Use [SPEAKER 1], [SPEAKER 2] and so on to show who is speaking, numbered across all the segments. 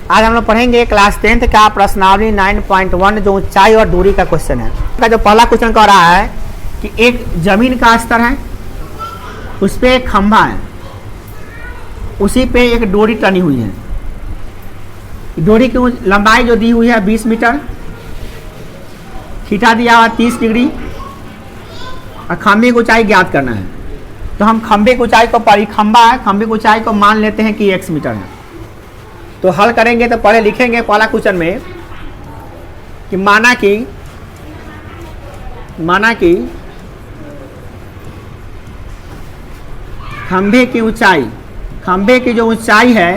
[SPEAKER 1] आज हम लोग पढ़ेंगे क्लास 10th का प्रश्नावली 9.1 जो ऊंचाई और दूरी का क्वेश्चन है। का जो पहला क्वेश्चन कह रहा है कि एक जमीन का स्तर है, उस पे एक खंभा है, उसी पे एक डोरी टनी हुई है। डोरी की लंबाई जो दी हुई है 20 मीटर, थीटा दिया हुआ 30 डिग्री और खंभे की ऊंचाई ज्ञात करना है। तो हम खंभे की ऊंचाई को खंभा है, खंभे की ऊंचाई को मान लेते हैं कि x मीटर है। तो हल करेंगे तो पहले लिखेंगे पहला क्वेश्चन में कि माना कि खंभे की जो ऊंचाई है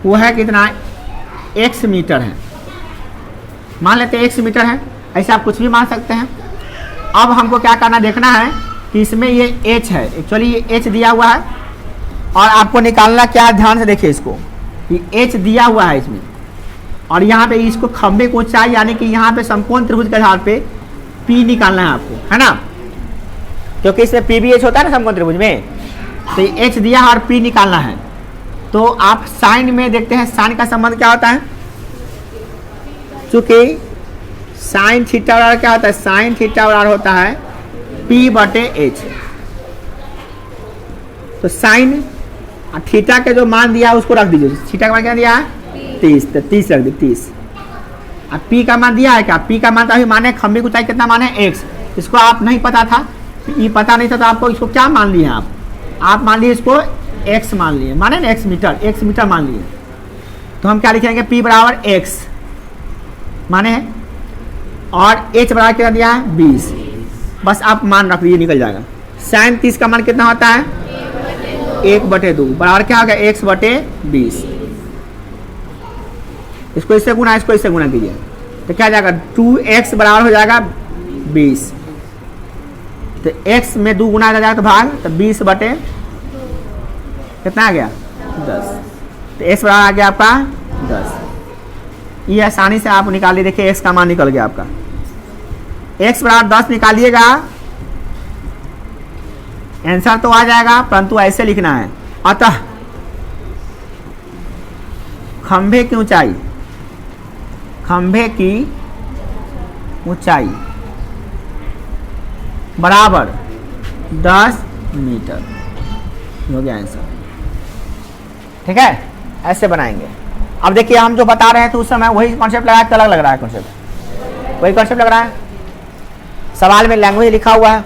[SPEAKER 1] वो है कितना, x मीटर है। मान लेते हैं x मीटर है, ऐसे आप कुछ भी मान सकते हैं। अब हमको क्या करना, देखना है कि इसमें ये h है, एक्चुअली ये h दिया हुआ है और आपको निकालना क्या है, ध्यान से देखिए इसको, ये h दिया हुआ है इसमें और यहाँ पे इसको खंभे को ऊंचाई यानी कि यहाँ पे समकोण त्रिभुज के आधार पे p निकालना है आपको, है ना, क्योंकि इसमें p भी h होता है ना समकोण त्रिभुज में। तो ये h दिया है और p निकालना है। तो आप साइन में देखते हैं, साइन का संबंध क्या होता है, चूंकि साइन थीटा बराबर क्या होता है, साइन थीटा बराबर होता है p/h। तो साइन थीटा के जो मान दिया है उसको रख दीजिए। थीटा का मान क्या दिया है 30, तो 30 रख दी 30। अब p का मान दिया है क्या, p का मान तो अभी माने खंभे की ऊंचाई कितना मान है x। इसको आप नहीं पता था, ये पता नहीं था, तो आपको इसको क्या मान लिए आप मान लिए इसको x मान लिए, माने ना x मीटर मान लिए। तो हम क्या लिखेंगे, p बराबर x माने है और h बराबर कितना दिया है 20। बस आप मान रख दीजिए, निकल जाएगा। साइन 30 का मान कितना होता है 1/2 बराबर क्या होगा x/20। इसको इससे गुना, इसको इससे गुना कीजिए तो क्या जाएगा 2x बराबर हो जाएगा 20। तो x में 2 गुना आ जाएगा तो भाग, तो 20 बटे कितना आ गया 10। तो x बराबर आ गया आपका 10। ये आसानी से आप निकालिए, देखिए x का मान निकल गया आपका। x बराबर 10 निकालिएगा, आंसर तो आ जाएगा, परंतु ऐसे लिखना है। अतः खंभे की ऊंचाई बराबर 10 मीटर हो गया आंसर। ठीक है, ऐसे बनाएंगे। अब देखिए हम जो बता रहे हैं तो उस समय वही कॉन्सेप्ट लगा के अलग लग रहा है, कॉन्सेप्ट वही कॉन्सेप्ट लग रहा है। सवाल में लैंग्वेज लिखा हुआ है।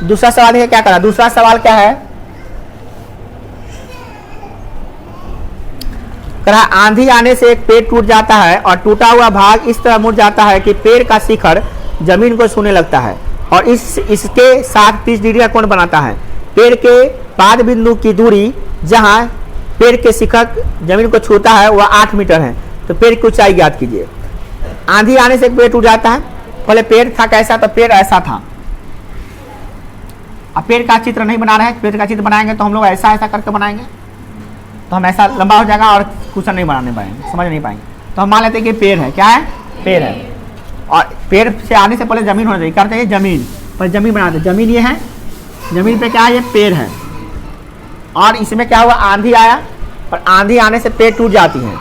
[SPEAKER 1] दूसरा सवाल है, क्या करा, दूसरा सवाल क्या है, कहा आंधी आने से एक पेड़ टूट जाता है और टूटा हुआ भाग इस तरह मुड़ जाता है कि पेड़ का शिखर जमीन को छूने लगता है और इसके साथ 30 डिग्री का कोण बनाता है। पेड़ के पाद बिंदु की दूरी जहां पेड़ के शिखर जमीन को छूता है वह 8 मीटर है। तो पेड़ की ऊंचाई ज्ञात कीजिए। आंधी आने से एक पेड़ टूट जाता है, पहले पेड़ था कैसा, तो पेड़ ऐसा था। अब पेड़ का चित्र नहीं बना रहे हैं, पेड़ का चित्र बनाएंगे तो हम लोग ऐसा करके बनाएंगे, तो हम ऐसा लंबा हो जाएगा और कुछ नहीं बनाने पाएंगे, समझ नहीं पाएंगे। तो हम मान लेते हैं कि पेड़ है, क्या है, पेड़ है और पेड़ से आने से पहले जमीन होना चाहिए, करते हैं जमीन पर, जमीन बनाते हैं। जमीन ये है, जमीन पे क्या है, ये पेड़ है और इसमें क्या हुआ, आंधी आया और आंधी आने से पेड़ टूट जाती है।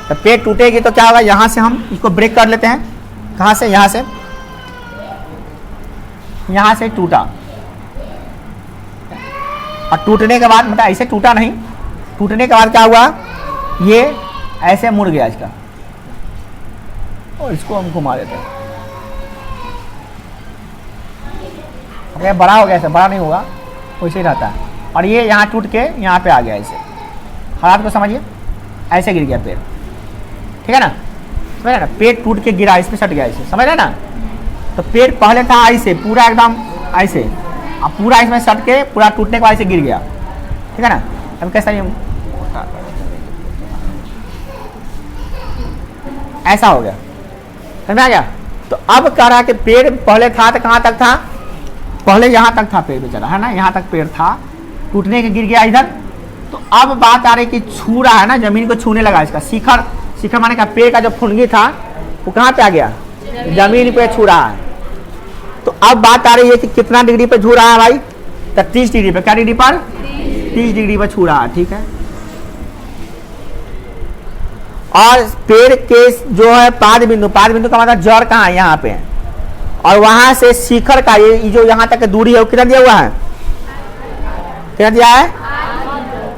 [SPEAKER 1] तो पेड़ टूटेगी तो क्या होगा, यहाँ से हम इसको ब्रेक कर लेते हैं। कहाँ से, यहाँ से टूटा और टूटने के बाद मतलब ऐसे टूटा नहीं, टूटने के बाद क्या हुआ, ये ऐसे मुड़ गया इसका और इसको हम घुमा देते हैं। ओके, बड़ा हो गया, ऐसे बड़ा नहीं होगा, वैसे ही रहता है। और ये यहाँ टूट के यहाँ पे आ गया, ऐसे हालात को समझिए, ऐसे गिर गया पेड़। ठीक है ना, समझ रहे ना, पेड़ टूट के गिरा, इसमें सट गया, ऐसे समझ रहे ना। तो पेड़ पहले था ऐसे पूरा एकदम ऐसे, अब पूरा इसमें सट के पूरा टूटने के बाद ऐसे गिर गया। ठीक है ना, हम कैसा ऐसा हो गया, समझ आ गया। तो अब कह रहा है कि पेड़ पहले था तो कहाँ तक था, पहले यहाँ तक था पेड़ बेचारा, है ना, यहाँ तक पेड़ था, टूटने के गिर गया इधर। तो अब बात आ रही कि छू रहा है ना, जमीन को छूने लगा इसका शिखर माने का पेड़ का जो फुनगी था वो कहाँ पे आ गया, जमीन पे छू रहा है। तो अब बात आ रही है कि कितना डिग्री पे छू रहा है भाई, तो 30 डिग्री पे, क्या डिग्री पर 30 डिग्री पर छू रहा है। ठीक है, और पेड़ के जो है पाद बिंदु का मतलब जड़ कहाँ है, यहाँ पे, और वहां से शिखर का ये जो यहाँ तक दूरी है वो कितना दिया हुआ है, कितना दिया है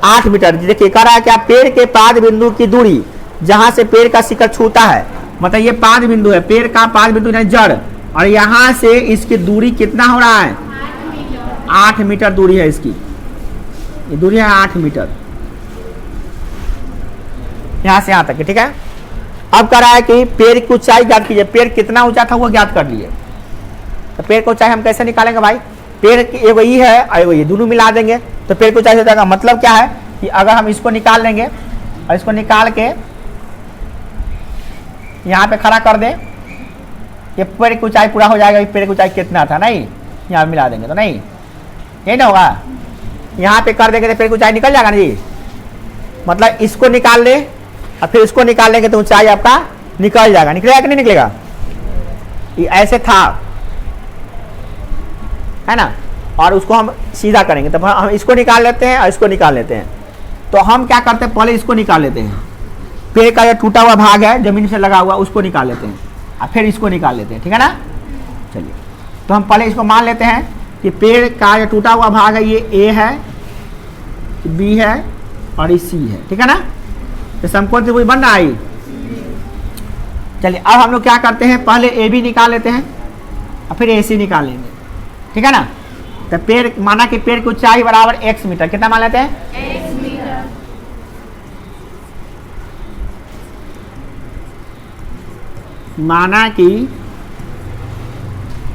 [SPEAKER 1] 8 मीटर। देखिए कह रहा है क्या, पेड़ के पाद बिंदु की दूरी जहां से पेड़ का शिखर छूता है, मतलब ये पाद बिंदु है, पेड़ का पाद बिंदु है जड़, और यहां से इसकी दूरी कितना हो रहा है 8 मीटर दूरी है इसकी, ये दूरी है 8 मीटर यहां से यहां तक, ठीक है। अब कह रहा है कि पेड़ की ऊंचाई ज्ञात कीजिए, पेड़ कितना ऊंचा था वो ज्ञात कर लिए। तो पेड़ की ऊंचाई हम कैसे निकालेंगे भाई, पेड़ एगो ये है और एगो ये, दोनों मिला देंगे तो पेड़ की ऊंचाई हो जाएगा। मतलब क्या है कि अगर हम इसको निकाल लेंगे और इसको निकाल के यहाँ पे खड़ा कर दें, ये पेड़ की ऊंचाई पूरा हो जाएगा। पेड़ की ऊंचाई कितना था, नहीं यहाँ मिला देंगे तो नहीं, यही ना होगा। यहाँ पे कर देंगे तो पेड़ की ऊंचाई निकल जाएगा ना जी। मतलब इसको निकाल ले और फिर इसको निकाल लेंगे तो ऊंचाई आपका निकल जाएगा। निकलेगा कि नहीं निकलेगा, ये ऐसे था है ना, और उसको हम सीधा करेंगे तो हम इसको निकाल लेते हैं और इसको निकाल लेते हैं। तो हम क्या करते हैं, पहले इसको निकाल लेते हैं, पेड़ का जो टूटा हुआ भाग है जमीन से लगा हुआ उसको निकाल लेते हैं और फिर इसको निकाल लेते हैं, ठीक है ना। चलिए तो हम पहले इसको मान लेते हैं कि पेड़ का जो टूटा हुआ भाग है ये ए है, बी है और ये सी है, ठीक है ना। तो समकोण त्रिभुज बन रहा है। चलिए अब हम लोग क्या करते हैं, पहले ए बी निकाल लेते हैं और फिर ए सी निकाल लेंगे, ठीक है ना। तो पेड़ माना कि पेड़ की ऊंचाई बराबर x मीटर, कितना मान लेते हैं x मीटर। माना कि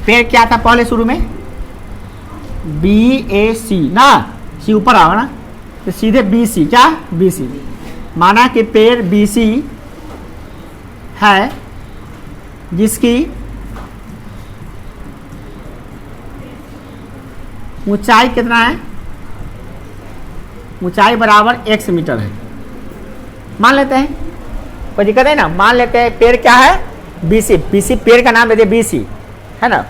[SPEAKER 1] पेड़ क्या था पहले शुरू में BAC ना, सी ऊपर आएगा ना, तो सीधे BC, क्या BC। माना कि पेड़ BC है जिसकी ऊंचाई कितना है, ऊंचाई बराबर x मीटर है, मान लेते हैं, कोई दिक्कत है ना। मान लेते हैं पेड़ क्या है BC पेड़ का नाम दे दिए BC है ना।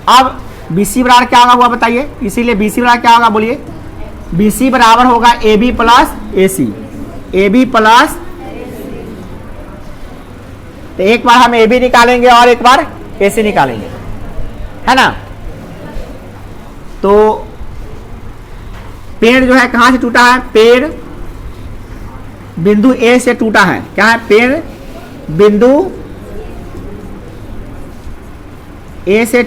[SPEAKER 1] अब BC बराबर क्या होगा वो बताइए, इसीलिए BC बराबर क्या होगा बोलिए, BC बराबर होगा AB plus AC, AB plus, तो एक बार हम AB निकालेंगे और एक बार AC निकालेंगे, है ना। तो पेड़ जो है कहां से टूटा है, पेड़ बिंदु A से टूटा है, क्या है, पेड़ बिंदु A से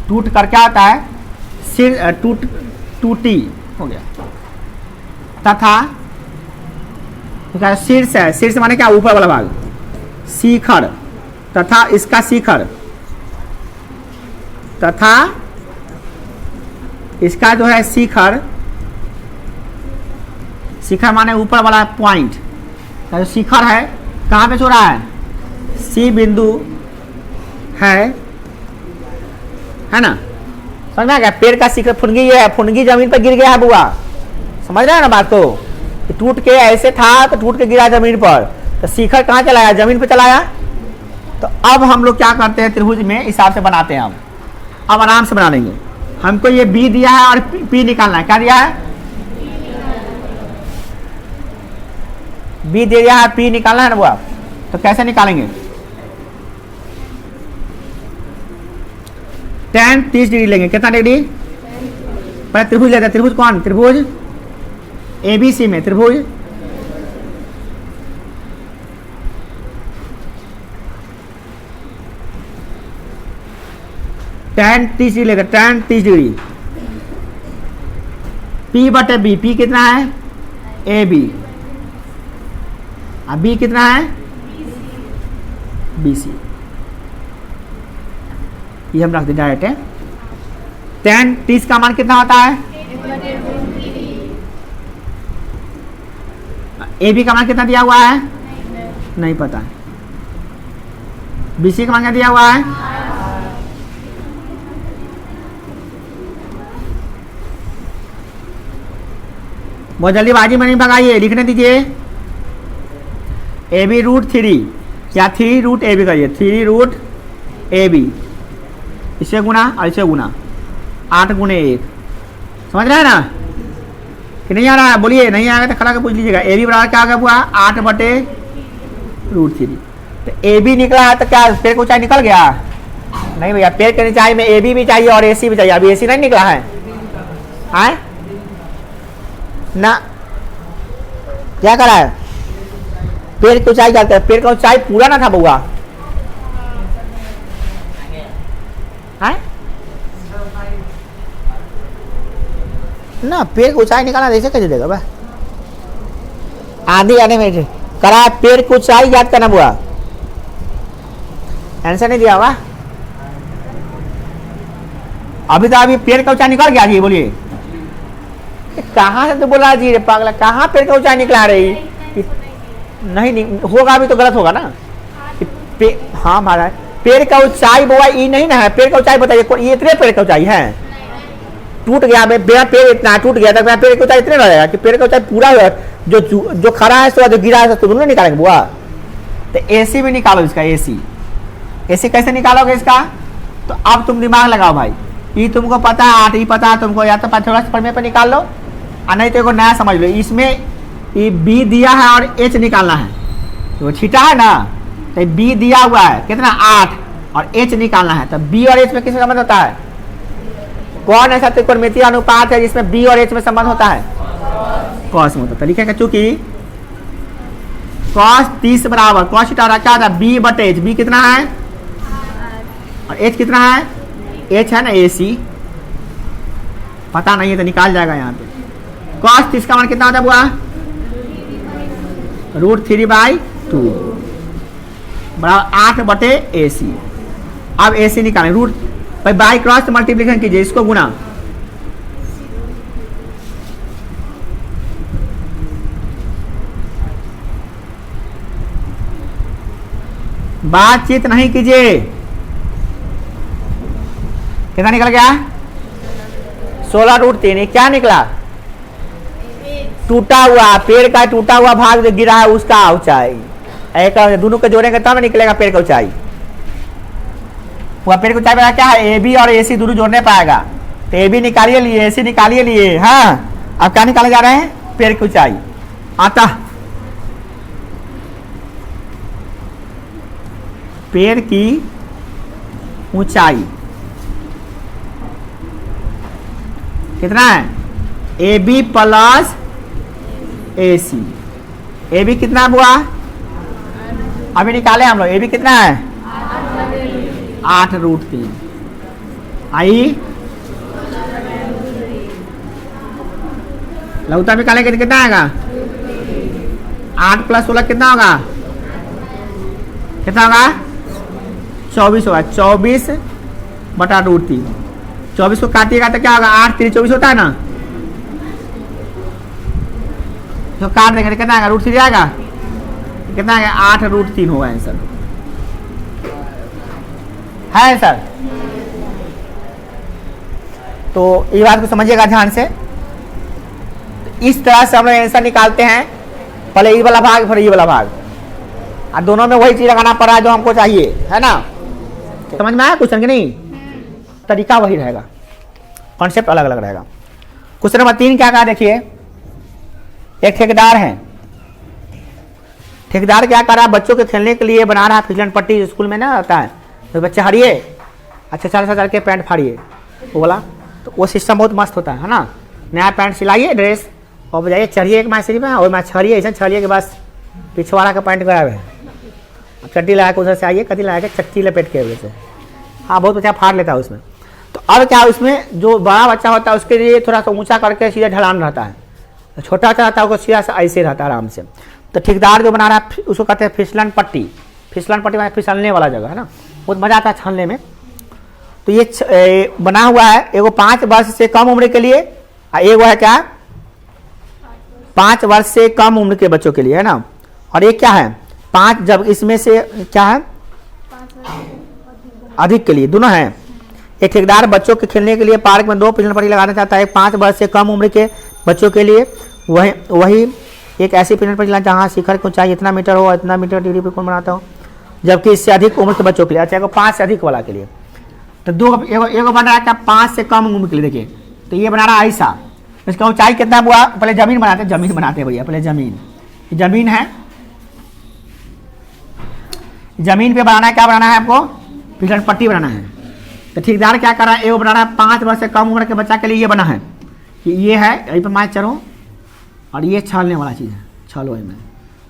[SPEAKER 1] टूटकर क्या होता है, सिर टूटी हो गया, तथा शीर्ष है, शीर्ष माने क्या, ऊपर वाला भाग, शिखर तथा इसका शिखर तथा इसका जो है शिखर, शिखर माने ऊपर वाला पॉइंट, जो शिखर है कहाँ पे छोड़ा है, C बिंदु है ना। समझ में आ गया, पेड़ का शिखर फुनगी ये है, फुनगी जमीन पर गिर गया है बुआ, समझ रहे हैं ना बात को, टूट के ऐसे था तो टूट के गिरा जमीन पर, तो शिखर कहाँ चलाया, जमीन पर चलाया। तो अब हम लोग क्या करते हैं, त्रिभुज में हिसाब से बनाते हैं हम, अब आराम से बना लेंगे। हमको ये B दिया है और P निकालना है, क्या दिया है B दे दिया है, P निकालना है ना बुआ, तो कैसे निकालेंगे, tan 30 डिग्री लेंगे, कितना डिग्री, पहले त्रिभुज लेते हैं, त्रिभुज कौन, त्रिभुज ABC में, त्रिभुज tan 30 डिग्री लेते, tan 30 डिग्री, P बटे B, P कितना है AB, अब B कितना है BC, ये हम रख दें डायरेक्ट है। tan 30 का मान कितना होता है, AB का मान कितना दिया हुआ है, नहीं पता है, BC का मान क्या दिया हुआ है, बहुत जल्दीबाजी में नहीं भगाइए, लिखने दीजिए, AB √3 या 3 √AB करिए, 3 √AB इसे गुना और इसे गुना, 8 गुने 1, समझ रहे हैं ना कि नहीं आ रहा है? बोलिए, नहीं आएगा तो खड़ा के पूछ लीजिएगा। ए बी बराबर क्या आ गया हुआ 8/√3। तो ए बी निकला है तो क्या पेड़ की ऊंचाई निकल गया? नहीं भैया, पेड़ की ऊंचाई में ए बी भी चाहिए और ए सी भी चाहिए। अभी ए सी नहीं निकला है ना, क्या करा है? पेड़ की ऊंचाई करते हैं, पेड़ का ऊंचाई पूरा ना था बउआ ना, पेड़ की ऊंचाई निकालना ऐसे कैसे देगा बा? आंधी आने में करा पेड़ की ऊंचाई याद करना बुआ, आंसर नहीं दिया हुआ। अभी तो अभी पेड़ का ऊंचाई निकल गया जी, बोलिए कहाँ से तो बोला जी रे पागला, कहाँ पेड़ का ऊंचाई निकला रही? नहीं होगा, अभी तो गलत होगा ना। हाँ महाराज, पेड़ का ऊंचाई बुआ ये नहीं ना है, पेड़ का ऊंचाई बताइए, ये इतने पेड़ का ऊंचाई है, टूट गया मेरा पेड़ इतना टूट गया था, मेरा पेड़ की ऊंचाई इतने रहेगा कि पेड़ का ऊंचाई पूरा जो खड़ा है जो गिरा है तो दोनों निकालेंगे बुआ। तो एसी भी निकालो इसका, एसी कैसे निकालोगे इसका? तो अब तुम दिमाग लगाओ भाई, ये तुमको पता है 8 ही पता है तुमको, या तो थोड़ा सा प्रमेय पर निकाल लो और नहीं तो नया समझ लो। इसमें ये बी दिया है और एच निकालना है, तो छीटा है ना, तो बी दिया हुआ है कितना 8 और एच निकालना है। तो बी और एच में किसमें संबंध होता है? कौन ऐसा त्रिकोणमितीय अनुपात है जिसमें बी और एच में संबंध होता है? कॉस में होता है। लिखेगा चूंकि कॉस 30 बराबर कॉस थीटा क्या था बी बटे एच, बी कितना है और एच कितना है? एच है ना एसी, पता नहीं है तो निकाल जाएगा यहाँ पे। कॉस 30 का मान कितना होता है बुआ? √3/2 बराबर 8/AC। अब AC निकालें, रूट भाई बाई क्रॉस मल्टीप्लिकेशन कीजिए, इसको गुना, बातचीत नहीं कीजिए। कितना निकल गया? 16√3। क्या निकला? टूटा हुआ पेड़ का टूटा हुआ भाग जो गिरा है उसका ऊंचाई, एक दोनों को जोड़ेंगे तब निकलेगा पेड़ का ऊंचाई। वह पेड़ की ऊंचाई क्या है? ए बी और ए सी दोनों जोड़ने पाएगा, तो ए बी निकालिए लिए, ए सी निकालिए लिए। हाँ, अब क्या निकाले जा रहे हैं? पेड़ की ऊंचाई। आता पेड़ की ऊंचाई कितना है? A B plus A C. A B कितना हुआ? अभी निकाले हम लोग, ए बी कितना है? 8√3। आई लघुता निकालेंगे तो कितना आएगा? 8 + 16 कितना होगा? कितना होगा? 24 होगा। 24/√3। 24 को काटिएगा तो क्या होगा? 8 × 3 = 24 होता है ना, तो काट देंगे तो कितना आएगा? √3 आएगा। कितना आएगा? 8√3 होगा आंसर, है आंसर। तो ये बात को समझिएगा ध्यान से। इस तरह से हम लोग आंसर निकालते हैं, पहले ये वाला भाग फिर ये वाला भाग, और दोनों में वही चीज लगाना पड़ रहा है जो हमको चाहिए, है ना। समझ में आया क्वेश्चन कि नहीं? तरीका वही रहेगा, कॉन्सेप्ट अलग अलग रहेगा। क्वेश्चन नंबर 3 क्या कहा देखिए। एक ठेकेदार है, ठेकेदार क्या कर रहा है? बच्चों के खेलने के लिए बना रहा है फिसलन पट्टी, स्कूल में ना आता है तो बच्चे हरिए अच्छा 4 के पैंट फाड़िए, वो बोला, तो वो सिस्टम बहुत मस्त होता है ना। नया पैंट सिलाइए ड्रेस और बजाइए चढ़िए एक मास्टरी में और मैं छड़िए ऐसा छड़िए के बस पिछवाड़ा का पैंट गया है, अब चट्टी लगा के उधर से आइए, कति लगा के चट्टी लपेट के वजह से, हाँ बहुत बच्चा फाड़ लेता है उसमें। तो अब क्या उसमें जो बड़ा बच्चा होता है उसके लिए थोड़ा सा ऊंचा करके सीधा ढलान रहता है, छोटा बच्चा रहता है उसको सीधा सा ऐसे रहता है आराम से। तो ठेकेदार जो बना रहा है उसको कहते हैं फिसलन पट्टी। फिसलन पट्टी में फिसलने वाला जगह है ना, बहुत मजा आता है छानने में। तो ये बना हुआ है एगो 5 वर्ष से कम उम्र के लिए, एगो है क्या 5 वर्ष से कम उम्र के बच्चों के लिए, है ना। और ये क्या है 5, जब इसमें से क्या है अधिक के लिए, दोनों है। एक ठेकेदार बच्चों के खेलने के लिए पार्क में 2 फिसलन पट्टी लगाना चाहता है, 5 वर्ष से कम उम्र के बच्चों के लिए वही एक ऐसी फिसलन पट्टी जहाँ शिखर की ऊंचाई इतना मीटर हो, इतना मीटर डिग्री पर कौन बनाता हो, जबकि इससे अधिक उम्र के बच्चों के लिए, अच्छा 5 से अधिक वाला के लिए। तो एक बन रहा है क्या 5 से कम उम्र के लिए। देखिए तो ये बना रहा है ऐसा, इसका ऊंचाई कितना हुआ, पहले जमीन बनाते हैं भैया, पहले जमीन है, जमीन पे बनाना है, क्या बनाना है आपको, फिसलन पट्टी बनाना है। तो ठेकेदार क्या कर रहा है, वो बना रहा है 5 वर्ष से कम उम्र के बच्चा के लिए ये बना है कि ये है, यहीं पर मैं चढ़ो और ये छलने वाला चीज़ है, छलो में,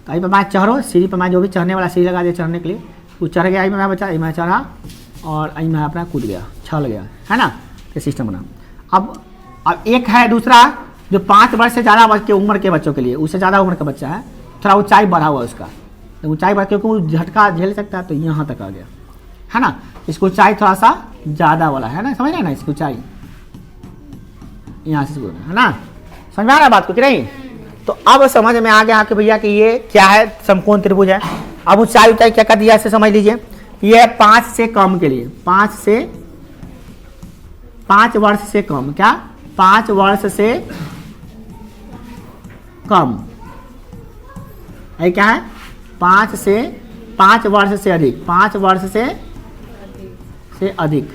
[SPEAKER 1] तो यहीं पर मैं चढ़ो, सीढ़ी पर मैं जो भी चढ़ने वाला सीढ़ी लगा दिया चढ़ने के लिए, वो चढ़ गया, यहीं पर मैं बच्चा, मैं चढ़ा और यहीं मैं अपना कूद गया, छल गया, है ना, ये सिस्टम बना। अब एक है दूसरा जो 5 वर्ष से ज़्यादा उम्र के बच्चों के लिए, उससे ज़्यादा उम्र का बच्चा है, थोड़ा ऊंचाई बढ़ा हुआ है उसका, तो ऊंचाई बढ़ क्योंकि वो झटका झेल सकता है तो यहाँ तक आ गया, है ना, इसको ऊंचाई थोड़ा सा ज़्यादा वाला है ना, समझ रहे हैं ना, इसकी ऊंचाई यहाँ से है ना, समझ में आ रहा है बात को कि नहीं। तो अब समझ में आ गया कि भैया कि ये क्या है, समकोण त्रिभुज है। अब ऊंचाई क्या कर दिया, ऐसे समझ लीजिए, ये है 5 से कम के लिए, 5 वर्ष से कम, क्या 5 वर्ष से कम, ये क्या है 5 वर्ष से अधिक, 5 वर्ष से अधिक,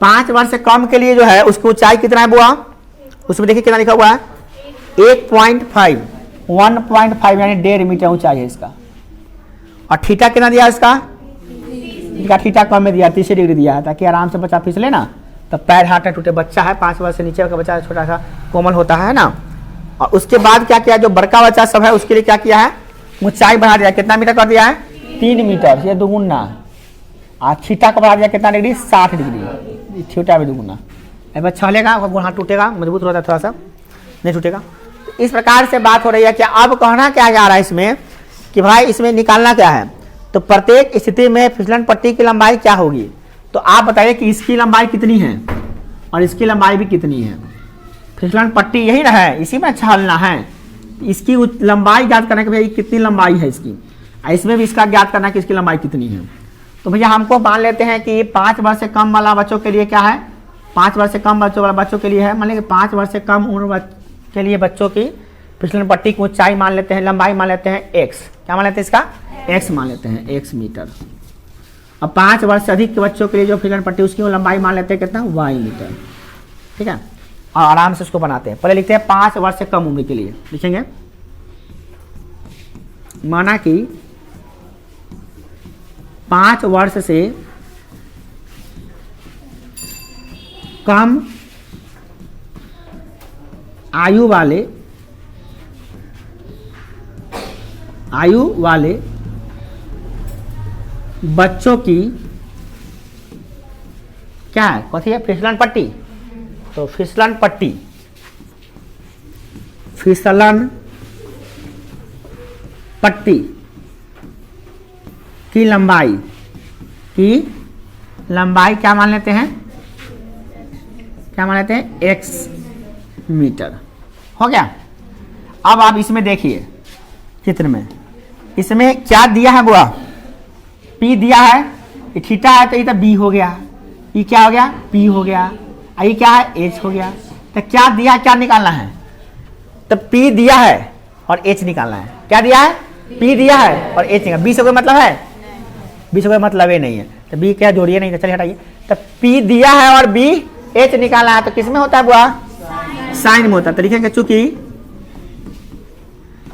[SPEAKER 1] 5 वर्ष से कम के लिए जो है उसकी ऊंचाई कितना है बुआ, उसमें देखिए कितना लिखा हुआ है 1.5 यानी 1.5 मीटर ऊंचाई है इसका। और थीटा कितना दिया इसका थीटा कम में दिया 30 डिग्री दिया है, ताकि आराम से बच्चा फिसले ना, तो पैर हाथ न टूटे। बच्चा है 5 वर्ष से नीचे का बच्चा छोटा सा कोमल होता है ना। और उसके बाद क्या किया, जो बड़का बच्चा सब है उसके लिए क्या किया है, ऊंचाई बढ़ा दिया, कितना मीटर कर दिया है 3 मीटर, ये दुगुना। और थीटा को बढ़ा दिया कितना डिग्री 60 डिग्री, थीटा भी दुगुना। अब बच्चा लेगा, हाथ टूटेगा, मजबूत होता है, थोड़ा सा नहीं टूटेगा। तो इस प्रकार से बात हो रही है कि अब कहना क्या जा रहा है इसमें कि भाई इसमें निकालना क्या है, तो प्रत्येक स्थिति में फिसलन पट्टी की लंबाई क्या होगी। तो आप बताइए कि इसकी लंबाई कितनी है और इसकी लंबाई भी कितनी है। फिसलन पट्टी यही ना है, इसी में छालना है, इसकी लंबाई ज्ञात करने के भाई कितनी लंबाई है इसकी, इसमें भी इसका ज्ञात करना कि इसकी लंबाई कितनी है। तो भैया हमको मान लेते हैं कि 5 वर्ष से कम वाला बच्चों के लिए क्या है, 5 वर्ष से कम बच्चों के लिए है, मान लीजिए 5 वर्ष से कम उम्र के लिए बच्चों की फिसलन पट्टी की ऊंचाई मान लेते हैं, लंबाई मान लेते हैं x, क्या मान लेते हैं इसका x मान लेते हैं, x मीटर। अब 5 वर्ष से अधिक के बच्चों के लिए जो फिसलन पट्टी उसकी लंबाई मान लेते हैं कितना y मीटर, ठीक है। और आराम से उसको बनाते हैं, पहले लिखते हैं 5 वर्ष से कम उम्र के लिए, लिखेंगे माना कि 5 वर्ष से कम आयु वाले बच्चों की क्या है, कथी है फिसलन पट्टी। तो फिसलन पट्टी की लंबाई क्या मान लेते हैं, x मीटर, हो गया। अब आप इसमें देखिए चित्र में, इसमें क्या दिया है बुआ, P दिया है, ये थीटा है तो ये तो B हो गया, ये क्या हो गया P हो गया, ये क्या है H हो गया। तो क्या दिया है, क्या निकालना है, तो P दिया है और H निकालना है। क्या दिया है, P दिया है और H निकालना, B से कोई मतलब है, B से कोई मतलब ही नहीं है, तो B क्या जोड़िए नहीं, तो चलिए हटाइए। तो P दिया है और B H निकालना है, तो किस में होता है बुआ, साइन में होता है। तो लिखेंगे चूंकि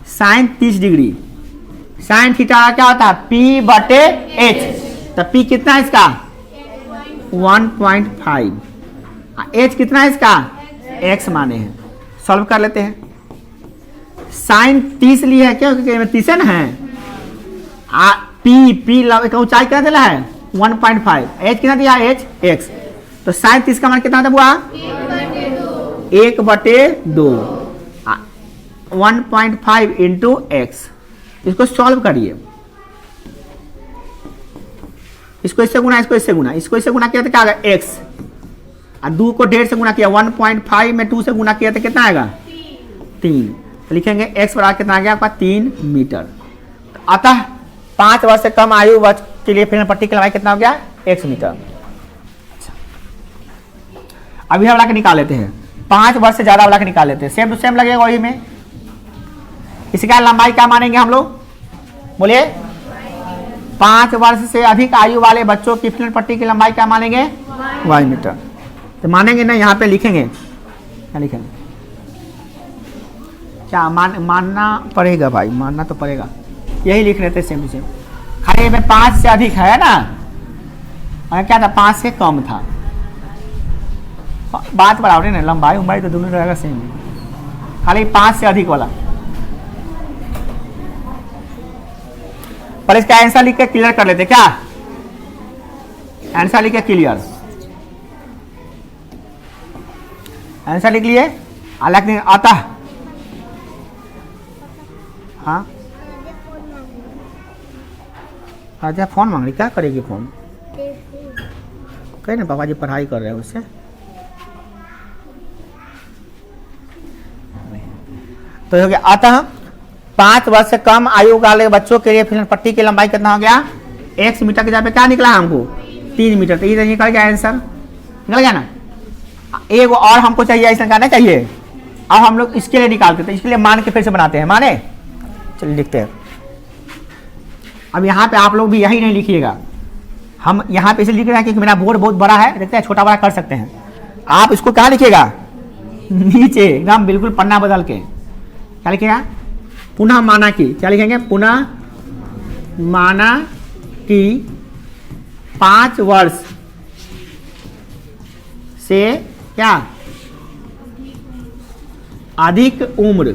[SPEAKER 1] साइन 30 डिग्री, साइन थीटा क्या होता है P/H, तो P कितना है इसका 1.5, H कितना है इसका x माने हैं। सॉल्व कर लेते हैं, साइन 30 लिए है क्यों, क्योंकि 30 है ना, P ऊंचाई क्या दिया है 1.5, H कितना दिया है x, तो साइन 30 का मान कितना था बुआ 1/2, 1.5 इंटू x। इसको सॉल्व करिए, इसको इससे गुना, इसको इससे गुना, इसको इससे गुना किया तो क्या आएगा x, और 2 को 1.5 से गुना किया, 1.5 में 2 से गुना किया तो कितना आएगा 3। तो लिखेंगे x बराबर कितना आ गया आपका 3 मीटर। अतः 5 वर्ष से कम आयु वर्ष के लिए फिसलन पट्टी की लंबाई कितना हो गया x मीटर। अभी वाला के निकाल लेते हैं, 5 वर्ष से ज्यादा वाला के निकाल लेते हैं, सेम टू सेम लगेगा वही में। इसका लंबाई क्या मानेंगे हम लोग, बोलिए 5 वर्ष से अधिक आयु वाले बच्चों की फिसल पट्टी की लंबाई क्या मानेंगे? y metre. तो मानेंगे ना, यहाँ पे लिखेंगे, क्या लिखेंगे? क्या मानना पड़ेगा भाई, मानना तो पड़ेगा, यही लिख रहे थे सेम टू सेम। खाली में 5 से अधिक है ना, और क्या था 5 से कम था, बात बराबर है ना, लंबाई उम्बाई तो दोनों रहेगा सेम, खाली 5 से अधिक वाला। पर इसका आंसर लिख के क्लियर कर लेते क्या? आंसर लिख के क्लियर, आंसर लिख लिए। अलग नहीं आता। हाँ अच्छा फोन मांग रही, क्या करेगी फोन? कहे ना पापा जी पढ़ाई कर रहे हैं उससे। तो हो गया अतः 5 वर्ष से कम आयु वाले बच्चों के लिए फिसल पट्टी की लंबाई कितना हो गया? x मीटर की जगह पे क्या निकला हमको? 3 मीटर। तो ये निकल गया आंसर, निकल गया ना। एक और हमको चाहिए ऐसा निकालना चाहिए, अब हम लोग इसके लिए निकालते हैं, इसके लिए मान के फिर से बनाते हैं। माने चलिए लिखते हैं। अब यहाँ पे आप लोग भी यही नहीं लिखिएगा, हम यहाँ पे इसे लिख रहे हैं क्योंकि मेरा बोर्ड बहुत बड़ा है, देखते हैं छोटा बड़ा कर सकते हैं। आप इसको कहाँ लिखिएगा? नीचे एकदम बिल्कुल पन्ना बदल के। क्या लिखिएगा? पुनः माना कि, क्या लिखेंगे? पुनः माना कि 5 वर्ष से क्या अधिक उम्र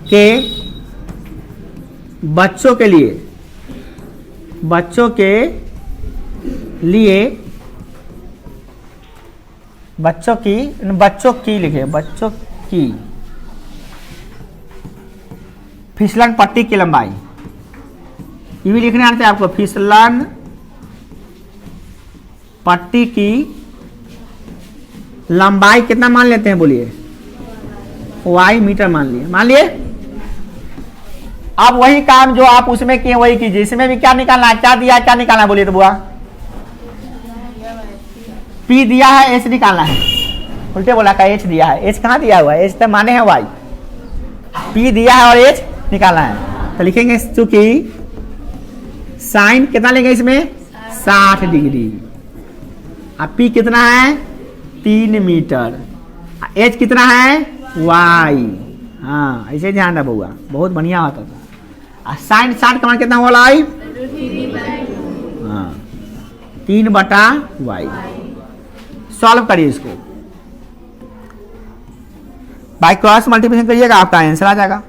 [SPEAKER 1] के बच्चों के लिए बच्चों की लिखे, बच्चों की फिसलन पट्टी की लंबाई, ये भी लिखने आते हैं आपको। फिसलन पट्टी की लंबाई कितना मान लेते हैं बोलिए? y मीटर मान लिए। अब वही काम जो आप उसमें किए वही कीजिए, इसमें भी क्या निकालना है? क्या दिया है, क्या निकालना है बोलिए तो बुआ? p दिया है, h निकालना है। उल्टे बोला का h दिया है, h कहाँ दिया हुआ है? h तो माने हैं y, p दिया है और h निकालना है। तो लिखेंगे चूंकि साइन कितना लेंगे इसमें? 60 डिग्री। अब p कितना है? 3 मीटर। h कितना है? y। हाँ ऐसे ध्यान रहा बउआ, बहुत बढ़िया होता था। साइन 60 का मान कितना वाला आई? हाँ 3/y। सॉल्व करिए इसको, बाय क्रॉस मल्टीप्लिकेशन करिएगा, आपका आंसर आ जाएगा।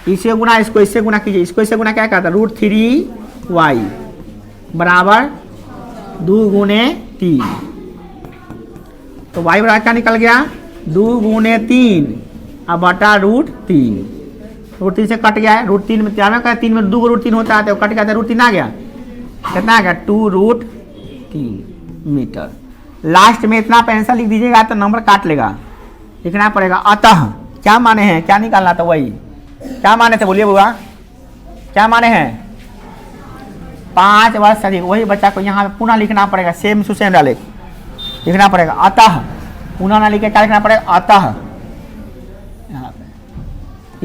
[SPEAKER 1] इससे गुना इसको इससे गुना कीजिए, इसको इससे गुना क्या कहता है? √3y बराबर 2 गुने 3। तो y बराबर क्या निकल गया? 2 गुने 3 अब बटा √3। √3 से कट गया है, √3 में क्या में 3 में 2 को √3 होता है तो कट गया था, √3 आ गया। कितना आ गया? 2√3 मीटर। लास्ट में इतना आंसर लिख दीजिएगा तो नंबर काट लेगा, लिखना पड़ेगा। अतः क्या माने हैं, क्या निकालना था? वही क्या माने थे बोलिए बुआ? क्या माने हैं? 5 वर्ष से अधिक, वही बच्चा को यहाँ पे पुनः लिखना पड़ेगा, सेम टू सेम डाले लिखना पड़ेगा। अतः पुनः ना लिखे क्या लिखना पड़ेगा? अतः यहाँ पे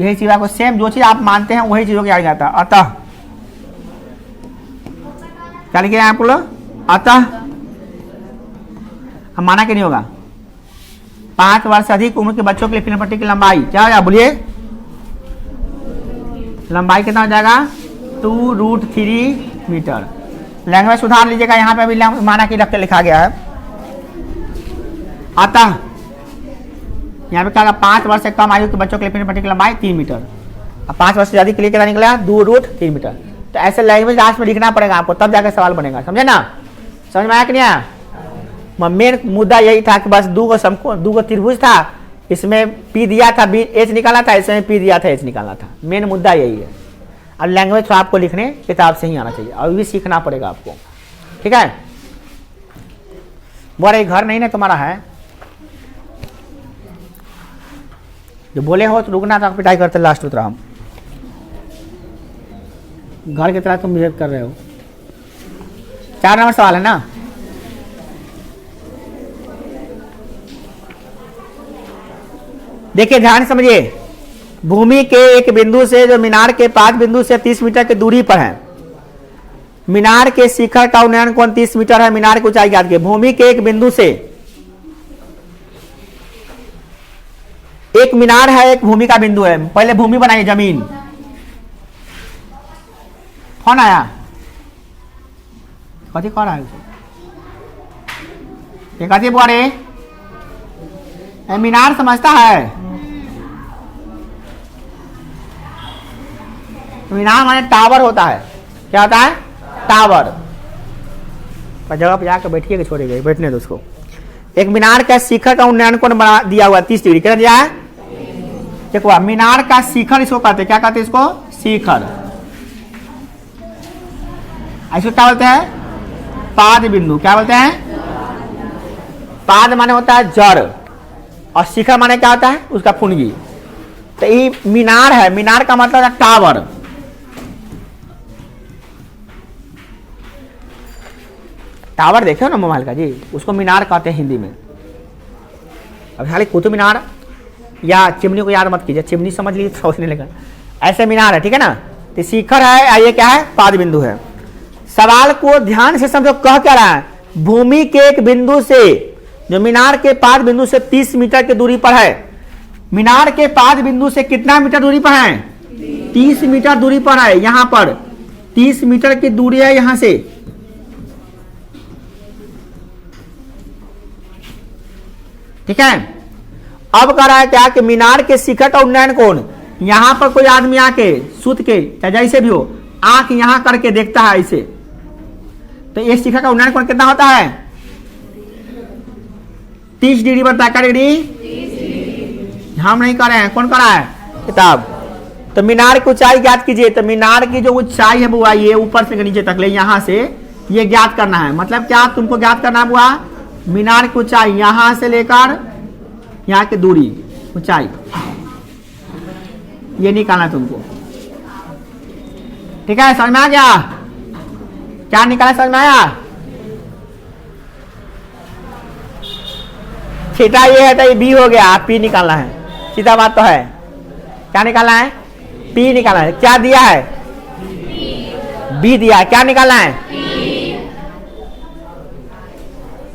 [SPEAKER 1] यही चीज आपको सेम जो चीज आप मानते हैं वही चीजों की आ जाता है। अतः क्या लिखे आप लोग? अतः हम माना कि नहीं होगा? 5 वर्ष से अधिक उम्र के बच्चों के लिए फिसल पट्टी की लंबाई क्या हो जाएगा बोलिए? लंबाई कितना हो जाएगा? 2√3 मीटर। लैंग्वेज सुधार लीजिएगा, यहाँ पे अभी माना कि रख के लिखा गया है। अतः यहाँ पे क्या? 5 वर्ष से कम आयु के बच्चों के लिए फिसल पट्टी की लंबाई 3 मीटर। अब 5 वर्ष से अधिक के लिए कितना निकला? 2√3 मीटर। तो ऐसे लैंग्वेज लास्ट में लिखना पड़ेगा आपको, तब जाकर सवाल बनेगा। समझे ना? समझ में आया कि नहीं आया? मेन मुद्दा यही था कि बस 2 को त्रिभुज था, इसमें p दिया था, h निकाला था, इसमें p दिया था, h निकालना था। मेन मुद्दा यही है। अब लैंग्वेज तो आपको लिखने किताब से ही आना चाहिए और भी सीखना पड़ेगा आपको, ठीक है? बोले घर नहीं ना तुम्हारा है, जो बोले हो तो रुकना था, पिटाई करते लास्ट उतरा। हम घर की तरह तुम बिहेव कर रहे हो। 4 नंबर सवाल है ना? देखिए ध्यान समझिए, भूमि के एक बिंदु से जो मीनार के 5 बिंदु से 30 मीटर की दूरी पर है, मीनार के शिखर का उन्नयन कोण 30 मीटर है, मीनार की ऊंचाई ज्ञात कीजिए। भूमि के एक बिंदु से, एक मीनार है, एक भूमि का बिंदु है। पहले भूमि बनाइए, जमीन। कौन आया? कथी कह रहा है? कथी बोले? मीनार समझता है? मीनार माने टावर होता है। क्या होता है? टावर। पर जगह पे जाकर बैठिए कि छोड़िए, बैठने दो उसको। एक मीनार का शिखर का उन्नयन कोण बना दिया हुआ 30 डिग्री। क्या दिया है? देखो, मीनार का शिखर इसको कहते हैं। क्या कहते हैं इसको? शिखर। इसको क्या बोलते हैं? पाद बिंदु। क्या बोलते हैं? पाद माने होता है जड़, और शिखर माने क्या होता है? उसका फुनगी। तो ये मीनार है। मीनार का मतलब है टावर। टावर देखे हो ना मोबाइल का जी, उसको मीनार कहते हैं हिंदी में। अब खाली कुतुब मीनार या चिमनी को याद मत कीजिए, चिमनी समझ लीजिए तो सोचने लगा। ऐसे मीनार है, ठीक है ना। तो शिखर है, ये क्या है? पाद बिंदु है। सवाल को ध्यान से समझो, कह क्या रहा है? भूमि के एक बिंदु से, जो मीनार के पाद बिंदु से 30 मीटर की दूरी पर है। मीनार के पाद बिंदु से कितना मीटर दूरी पर है? 30 मीटर दूरी पर है। यहां पर 30 मीटर की दूरी है यहां से। ठीक है। अब कह रहा है क्या कि मीनार के शिखर का उन्नयन कोण, यहां पर कोई आदमी आके सूत के चाहे जैसे भी हो, आंख यहां करके देखता है ऐसे, तो ये शिखर का उन्नयन कोण कितना होता है? 30 डिग्री बनता है। क्या डिग्री? हम नहीं कर रहे हैं, कौन कर रहा है? किताब। तो मीनार की ऊंचाई ज्ञात कीजिए। तो मीनार की जो ऊंचाई है बुआ, ये ऊपर से नीचे तक ले, यहां से ये ज्ञात करना है। मतलब क्या तुमको ज्ञात करना है बुआ? मीनार की ऊंचाई यहां से लेकर यहां की दूरी, ऊंचाई, ये निकालना है तुमको। ठीक है, समझ में आ गया? क्या निकाला, समझ में आया? थीटा ये है तो ये बी हो गया, पी निकालना है। सीधा बात तो है। क्या निकालना है? पी निकालना है। क्या दिया है? बी दिया है। क्या निकालना है?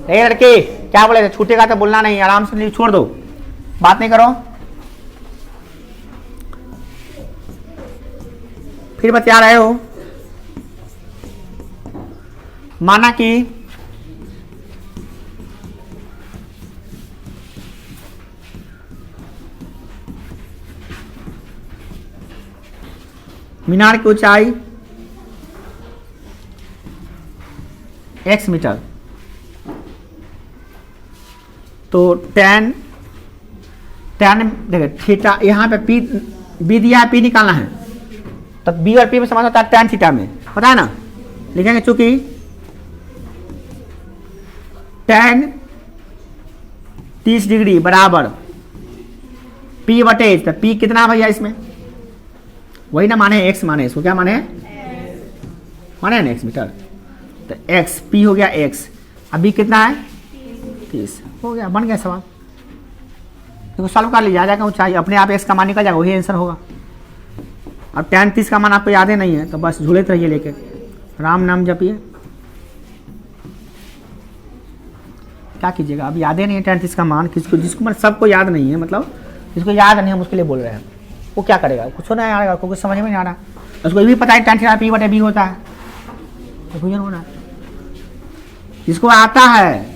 [SPEAKER 1] नहीं लड़की, क्या बोले? छूटेगा तो बोलना नहीं, आराम से छोड़ दो, बात नहीं करो। फिर बता रहे हो, माना कि मीनार की ऊंचाई x मीटर, तो tan देखिए थीटा, यहाँ पे पी बी दिया है, पी निकालना है। तो बी और पी में समझ होता है tan थीटा में, पता है ना। लिखेंगे चूंकि tan 30 डिग्री बराबर पी बटे, तो पी कितना भैया इसमें? वही ना माने x, माने इसको क्या माने? माने ना x मीटर। तो x पी हो गया x, अब बी कितना है? 30 हो गया, बन गया सवाल। देखो सॉल्व कर लीजिए, आ जाएगा ऊंचाई अपने आप, x का मान निकल जाएगा, वही आंसर होगा। अब tan 30 का मान आपको याद ही नहीं है तो बस झूलते रहिए लेके, राम नाम जपिए। क्या कीजिएगा, अब याद ही नहीं है tan 30 का मान किसको, जिसको मतलब सबको याद नहीं है, मतलब जिसको याद नहीं हम उसके लिए बोल रहे हैं। वो क्या करेगा? कुछ नहीं आएगा, कुछ समझ में नहीं आ रहा। उसको ये भी पता है tan थीटा पी बटे बी होता है, कंफ्यूजन हो रहा है। जिसको आता है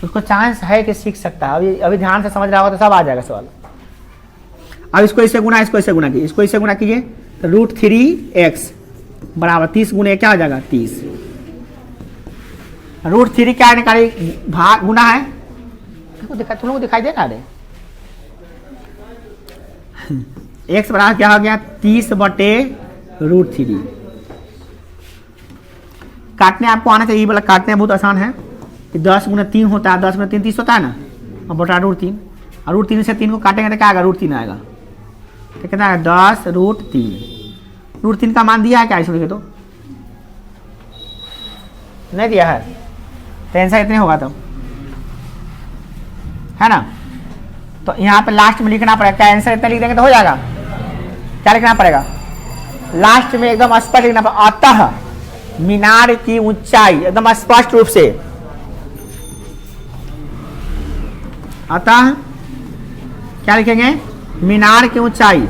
[SPEAKER 1] उसको चांस है कि सीख सकता है। अभी ध्यान से समझ रहा होगा तो सब आ जाएगा सवाल। अब इसको इससे गुना, इसको इससे गुना कीजिए, इसको इससे गुना कीजिए, तो √3x बराबर 30 गुने क्या हो जाएगा? 30। √3 क्या निकाली? भाग गुना है, तुम लोग को दिखाई दे रहा है? x बराबर क्या हो गया? 30 बटे √3। काटने आपको आना चाहिए, वाला काटने बहुत आसान है। 10 गुना 3 होता है, 10 गुना 3 30 होता है ना, और बटा √3, और √3 से 3 को काटेंगे तो क्या आएगा? √3 आएगा। तो कितना है? 10 √3। √3 का मान दिया है क्या इसमें? तो नहीं दिया है, तो आंसर इतने होगा तो, है ना। तो यहाँ पे लास्ट में लिखना पड़ेगा, क्या आंसर इतना लिख देंगे तो हो जाएगा। क्या लिखना पड़ेगा, लास्ट में एकदम स्पष्ट लिखना पड़ेगा। अतः मीनार की ऊंचाई एकदम स्पष्ट रूप से, अतः क्या लिखेंगे, मीनार की ऊंचाई,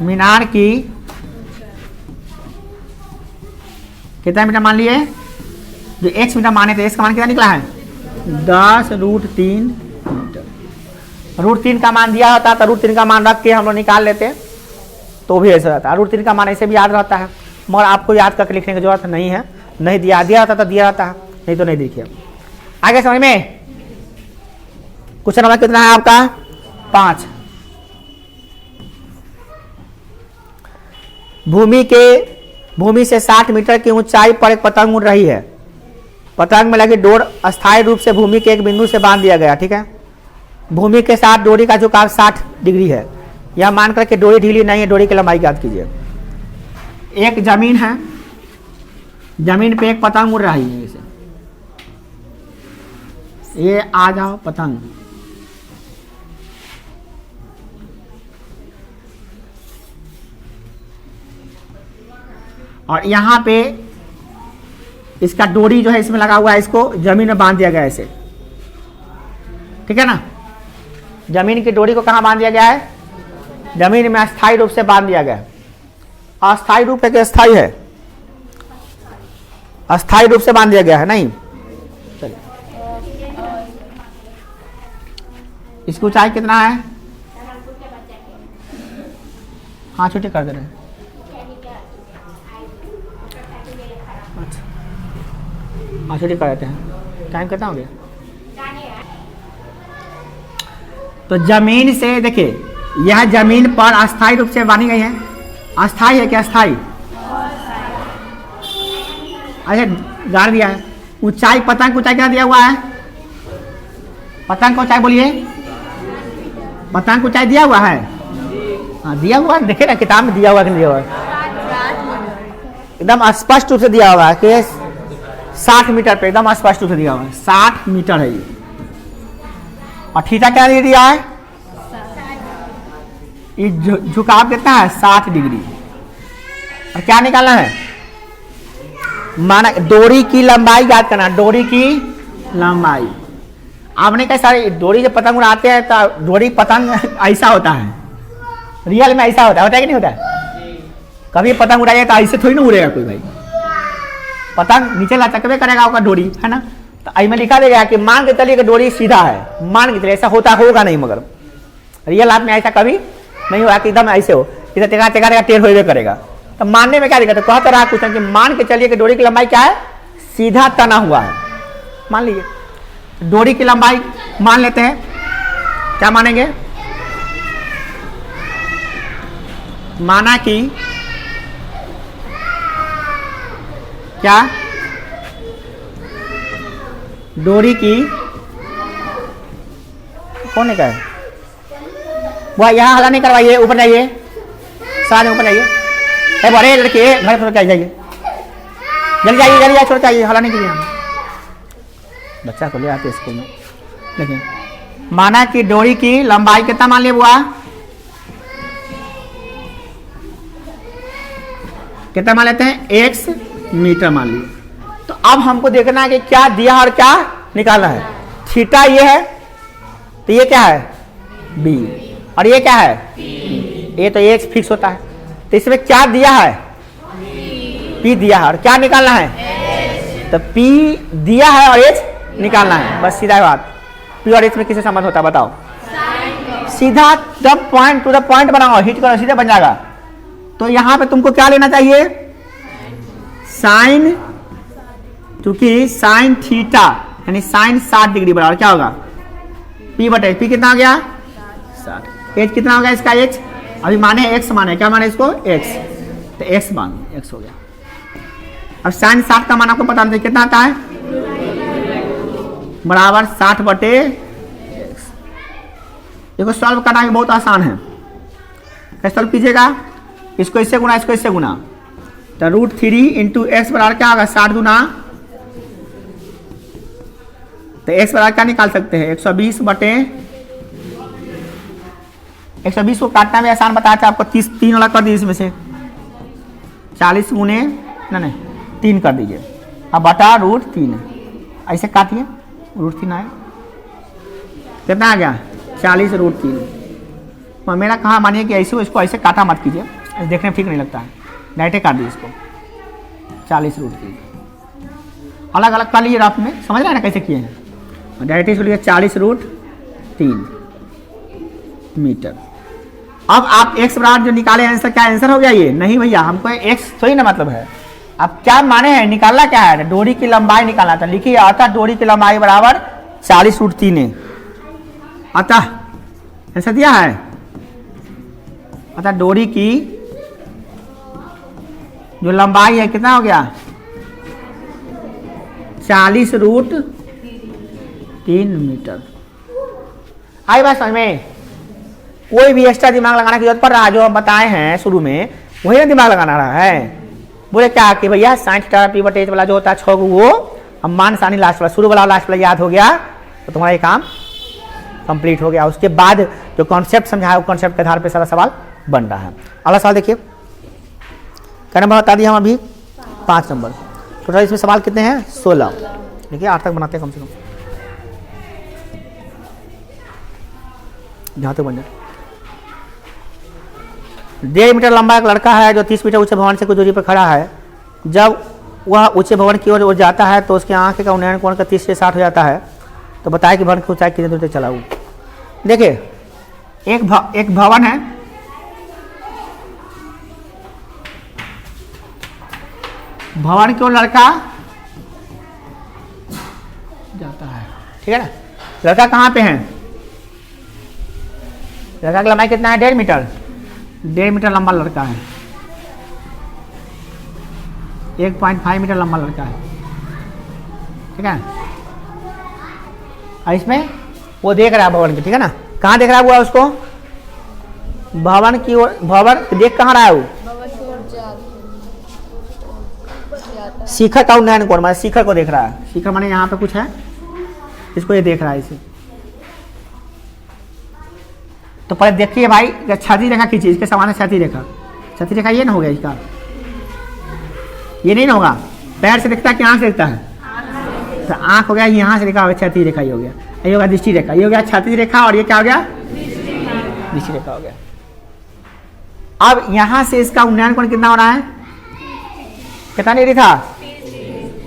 [SPEAKER 1] मीनार की कितना मीटर मान लिए, जो x मीटर माने थे, x का मान कितना निकला है 10√3 मीटर। √3 का मान दिया होता तो √3 का मान रख के हम लोग निकाल लेते तो भी ऐसा रहता है। √3 का मान ऐसे भी याद रहता है, मगर आपको याद करके लिखने की जरूरत नहीं है, नहीं दिया रहता तो दिया रहता है, नहीं तो नहीं देखिए। आगे समझ में। क्वेश्चन नंबर कितना है आपका 5। भूमि से 60 मीटर की ऊंचाई पर एक पतंग उड़ रही है। पतंग में लगी डोर अस्थायी रूप से भूमि के एक बिंदु से बांध दिया गया, ठीक है। भूमि के साथ डोरी का झुकाव 60 डिग्री है। यह मानकर के डोरी ढीली नहीं है, डोरी की लंबाई ज्ञात कीजिए। एक जमीन है, जमीन पे एक पतंग उड़ रही है, इसे ये आ जाओ पतंग, और यहाँ पे इसका डोरी जो है इसमें लगा हुआ है, इसको जमीन में बांध दिया गया है ऐसे, ठीक है ना। जमीन की डोरी को कहाँ बांध दिया गया है, जमीन में अस्थायी रूप से बांध दिया गया है। अस्थायी रूप है कि अस्थायी है, अस्थायी रूप से बांध दिया गया है, नहीं। चलिए, इसकी ऊंचाई कितना है, हाँ छुट्टी कर दे रहे हैं। हाँ छुट्टी कर देते हैं, टाइम कितना हो गया। तो जमीन से देखिए, यह जमीन पर अस्थायी रूप से बांधी गई है। अस्थायी है क्या, अस्थायी, अच्छा गाड़ दिया है। ऊंचाई, पतंग की ऊंचाई क्या दिया हुआ है, पतंग की ऊंचाई बोलिए, पतंग की ऊंचाई दिया हुआ है, हाँ दिया हुआ है, देखिए ना किताब में दिया हुआ है कि नहीं दिया हुआ है, एकदम स्पष्ट रूप से दिया हुआ है कि 60 मीटर पे एकदम स्पष्ट रूप से दिया हुआ है, 60 मीटर है ये। और थीटा क्या दिया है, ये झुकाव कितना है 60 डिग्री। और क्या निकालना है, माना डोरी की लंबाई याद करना, डोरी की लंबाई। आपने कहा सारे डोरी जब पतंग उड़ाते हैं तो डोरी पतंग ऐसा होता है, रियल में ऐसा होता है कि नहीं होता है। कभी पतंग उड़ाइए तो ऐसे थोड़ी ना उड़ेगा कोई भाई, पतंग नीचे लचकवे करेगा उसका डोरी, है ना। तो आई में लिखा देगा कि मान के चलिए कि डोरी सीधा है, मान के चलिए, ऐसा होता होगा नहीं, मगर रियल लाइफ में ऐसा कभी नहीं हुआ कि एकदम ऐसे हो, इधर टेका टेका टेढ़ होवे करेगा। तो मानने में क्या दिक्कत है, कहता रहा कुछ कि मान के चलिए कि डोरी की लंबाई क्या है, सीधा तना हुआ है, मान लीजिए डोरी की लंबाई मान लेते हैं, क्या मानेंगे, माना कि क्या डोरी की, कौन है क्या, वो यहाँ हला नहीं करवाइए, ऊपर जाइए, साथ ऊपर जाइए, बड़े लड़के घर पर जाइए, जल्दी जाइए, जल्दी जाइए, छोड़ जाइए, हला नहीं कीजिए। बच्चा को ले आते स्कूल में, देखिए माना कि डोरी की लंबाई कितना मान लिया बुआ, कितना मान लेते हैं, x मीटर मान लिए। तो अब हमको देखना है कि क्या दिया और क्या निकालना है। थीटा ये है, तो ये क्या है b, और ये क्या है a, तो x फिक्स होता है। तो इसमें क्या दिया है, p दिया है, और क्या निकालना है, तो p दिया है और h निकालना है, बस सीधा बात। p और h में किससे संबंध होता है बताओ, सीधा जब पॉइंट टू द पॉइंट बनाओ, हिट करो, सीधा बन जाएगा। तो यहां पे तुमको क्या लेना चाहिए, साइन, क्योंकि साइन थीटा यानी साइन 60 डिग्री बराबर क्या होगा, p बटे p कितना हो गया 60, h कितना हो गया इसका h, अभी माने x माने, क्या माने इसको x, तो x मान x हो गया। अब साइन 60 का मान आपको पता नहीं कितना आता है, बराबर 60 बटे x। देखो सॉल्व करना भी बहुत आसान है, कैसे सॉल्व कीजिएगा, इसको इससे गुना, इसको इससे गुना, तो √3 इंटू एक्स बराबर क्या होगा 60 गुना, तो एक्स बराबर क्या निकाल सकते हैं 120 बटे 120 को काटना भी आसान बताया था आपको, 30 3 अलग कर दीजिए इसमें से, 40 गुने नहीं 3 कर दीजिए, अब बटा √3 ऐसे काटिए, √3 आया, कितना आ गया 40 √3। और मेरा कहा मानिए कि ऐसे इसको ऐसे काटा मत कीजिए, देखने में ठीक नहीं लगता है, डायरेक्ट काट दीजिए इसको 40 √3, अलग अलग कर लीजिए रफ में, समझ रहे हैं ना कैसे किए हैं, डायरेक्ट इसको लिए 40 √3 मीटर। अब आप x बराबर जो निकाले आंसर, क्या आंसर हो गया ये? नहीं भैया, हमको x थोड़ी ना मतलब है, अब क्या माने हैं, निकालना क्या है, डोरी की लंबाई निकालना था, लिखिए अतः डोरी की लंबाई बराबर 40 √3 है, अतः ऐसा दिया है, अतः डोरी की जो लंबाई है कितना हो गया 40 √3 मीटर। आई बात समझ में? कोई भी एक्स्ट्रा दिमाग लगाने की जरूरत पड़ रहा है, जो हम बताए हैं शुरू में वही ना दिमाग लगाना रहा है। बोले क्या कि भैया साइन थीटा p बटे h वाला जो होता है 6 वो हम मान सानी लास्ट वाला शुरू वाला लास्ट वाला याद हो गया तो तुम्हारा ये काम कंप्लीट हो गया। उसके बाद जो कॉन्सेप्ट समझाया वो कॉन्सेप्ट के आधार पर सारा सवाल बन रहा है। अगला सवाल देखिए, क्या नंबर बता दिया हम अभी 5 नंबर, टोटल इसमें सवाल कितने हैं 16, देखिए 8 तक बनाते हैं कम से कम, जहाँ तक बन जाए। 1.5 मीटर लंबा एक लड़का है जो 30 मीटर ऊंचे भवन से कुछ दूरी पर खड़ा है। जब वह ऊंचे भवन की ओर जाता है तो उसके आंख का उन्नयन कोण का 30 से 60 हो जाता है। तो बताया कि भवन की ऊंचाई कितनी दूर तक चला हुआ। देखिए एक भवन है, भवन की ओर लड़का जाता है, ठीक है ना। लड़का कहाँ पे है, लड़का की लंबाई कितना है 1.5 मीटर, 1.5 मीटर लंबा लड़का है, 1.5 मीटर लंबा लड़का है, ठीक है। और इसमें वो देख रहा है भवन की, ठीक है ना। कहाँ देख रहा है वो उसको, भवन की ओर, भवन देख कहाँ रहा है वो, शिखर का उन्नयन कोण, मतलब शिखर को देख रहा है। शिखर माने यहाँ पे कुछ है, इसको ये देख रहा है इसे। तो पहले देखिए भाई, छाती रेखा खींचिए, इसके समान है छाती रेखा। छाती रेखा ये ना हो गया इसका, ये नहीं ना होगा, पैर से दिखता है कि आंख से दिखता है, तो आंख हो गया, यहाँ से देखा होगा छाती रेखा, ये हो गया, ये हो गया दृष्टि रेखा, ये हो गया छाती रेखा, और ये क्या हो गया दृष्टि रेखा हो गया। अब यहाँ से इसका उन्नयन कोण कितना हो रहा है, कितना डिग्री था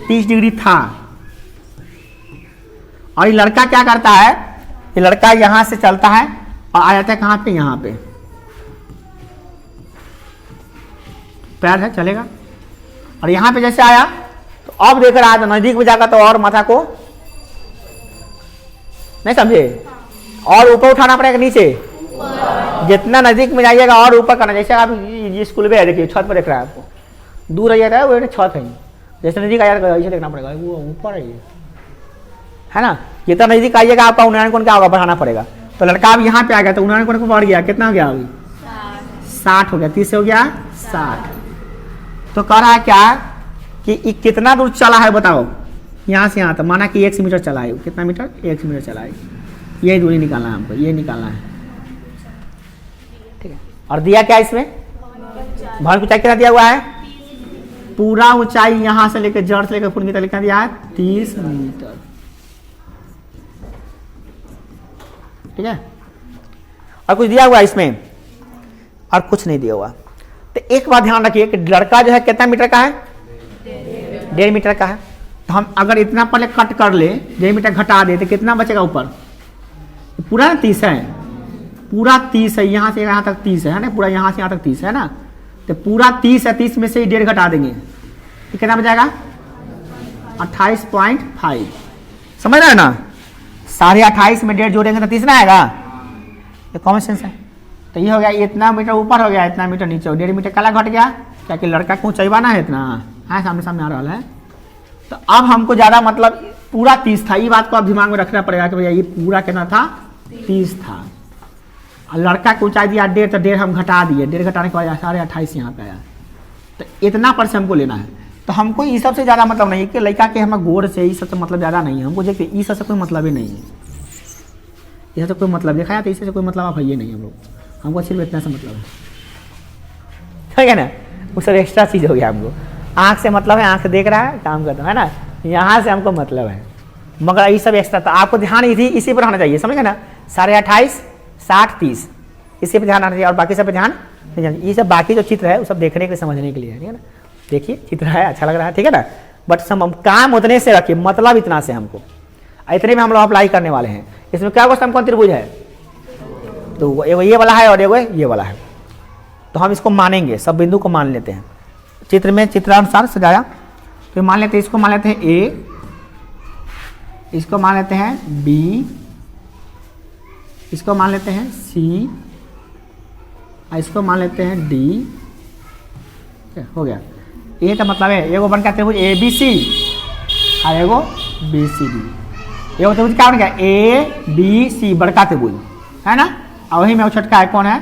[SPEAKER 1] 30 डिग्री था। और ये लड़का क्या करता है, ये लड़का यहाँ से चलता है और आ जाता है कहाँ पे, यहाँ पे पैर है चलेगा, और यहाँ पे जैसे आया तो अब देख रहा है, तो नजदीक में जाकर तो और माथा को नहीं समझे, और ऊपर उठाना पड़ेगा, नीचे जितना नजदीक में जाइएगा और ऊपर करना। जैसे आप ये स्कूल में है, देखिए छत पर देख रहा है, आपको दूर रह जाता है वो छत है, जैसे नजदीक आ जाएगा ऐसे देखना पड़ेगा, वो ऊपर है ना। जितना नजदीक आइएगा आपका उन्नयन कोण क्या होगा, बढ़ाना पड़ेगा। तो लड़का अब यहाँ पे आ गया तो उन्नयन कोण को बढ़ गया, कितना हो गया अभी 60 हो गया, 30 से हो गया 60। तो कह रहा है क्या कि कितना दूर चला है बताओ, यहाँ से यहाँ तक, माना कि 1 मीटर चला है, कितना मीटर 1 मीटर चला है, यही दूरी निकालना है हमको, ये निकालना है, ठीक है। और दिया क्या इसमें, भवन की ऊंचाई कितना दिया हुआ है, पूरा ऊंचाई यहाँ से लेकर जड़ से लेकर फुट तक कितना दिया है 30 मीटर, ठीक है। और कुछ दिया हुआ है इसमें, और कुछ नहीं दिया हुआ। तो एक बात ध्यान रखिए कि लड़का जो है कितना मीटर का है, 1.5 मीटर का है। तो हम अगर इतना पहले कट कर ले, 1.5 मीटर घटा दे तो कितना बचेगा ऊपर, पूरा 30 है, पूरा 30 है, यहाँ से यहाँ तक 30 है ना, पूरा यहाँ से यहाँ तक 30 है ना। तो पूरा 30 है, 30 में से 1.5 घटा देंगे तो कितना बचेगा 28.5, समझ रहे हैं ना। 28.5 में 1.5 जोड़ेंगे तो 30 ना आएगा, ये कॉमन सेंस है। तो ये हो गया, इतना मीटर ऊपर हो गया, इतना मीटर नीचे, 1.5 मीटर काला घट गया, क्या कि लड़का को ऊंचाई बाना है इतना है, सामने सामने आ रहा है। तो अब हमको ज़्यादा मतलब पूरा 30 था, ये बात को अब दिमाग में रखना पड़ेगा कि भैया ये पूरा कितना था 30 था, और लड़का को ऊंचाई दिया 1.5, तो 1.5 हम घटा दिए, 1.5 घटाने के बाद 28.5 यहाँ पे आया। तो इतना पर से हमको लेना है। तो हमको ये सबसे ज़्यादा मतलब नहीं कि लड़का के हम गोर से ये सबसे मतलब ज़्यादा नहीं है, हमको देखिए ये सबसे कोई मतलब ही नहीं है, यह तो कोई मतलब देखा जाता है, इससे कोई मतलब आप है नहीं हम लोग। हमको सिर्फ इतना से मतलब है, ठीक है ना, वो सब एक्स्ट्रा चीज़ हो गया हमको। आँख से मतलब है, आँख से देख रहा है काम करता है ना, यहाँ से हमको मतलब है, मगर ये सब एक्स्ट्रा था। आपको ध्यान इसी पर होना चाहिए, समझ गए ना, 28.5 60 30 इसी पे ध्यान आना चाहिए और बाकी सब पे ध्यान नहीं जाना। ये सब बाकी जो चित्र है वो सब देखने के लिए समझने के लिए है, ठीक है ना। देखिए चित्र है अच्छा लग रहा है, ठीक है ना, बट काम उतने से रखिए, मतलब इतना से हमको, इतने में हम लोग अप्लाई करने वाले हैं। इसमें क्या क्वेश्चन कौन त्रिभुज है, तो एगो ये वाला है और एगो ये वाला है, तो हम इसको मानेंगे, सब बिंदु को मान लेते हैं चित्र में, चित्रानुसार सजाया। तो मान लेते हैं, इसको मान लेते हैं ए, इसको मान लेते हैं बी, इसको मान लेते हैं सी, इसको मान लेते हैं डी, हो गया। ए का मतलब है एगो बन गया त्रिभुज ए बी सी और एगो बी सी डी। एगो त्रिभुज क्या बन गया ए बी सी, बड़का त्रिभुज है ना, और वही में वो छोटका है कौन है,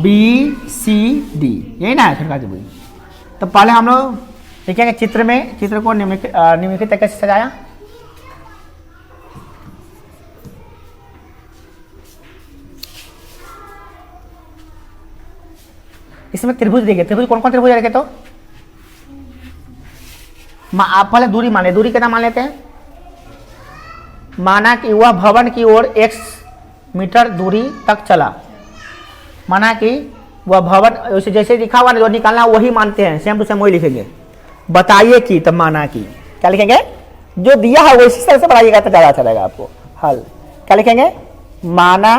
[SPEAKER 1] बी सी डी, यही ना है छोटका त्रिभुज। तो पहले हम लोग देखिए चित्र में, चित्र को निम्नलिखित तरीके से सजाया। इसमें त्रिभुज देखिए, त्रिभुज कौन कौन त्रिभुज रखे, तो आप पहले दूरी मान ले, दूरी कितना मान लेते हैं, माना कि वह भवन की ओर x मीटर दूरी तक चला, माना कि वह भवन जैसे लिखा हुआ जो निकालना वही मानते हैं, सेम टू सेम वही लिखेंगे। बताइए कि, तब माना कि क्या लिखेंगे, जो दिया है वो इसी तरह से बनाइएगा तो ज़्यादा अच्छा रहेगा आपको। हल क्या लिखेंगे, माना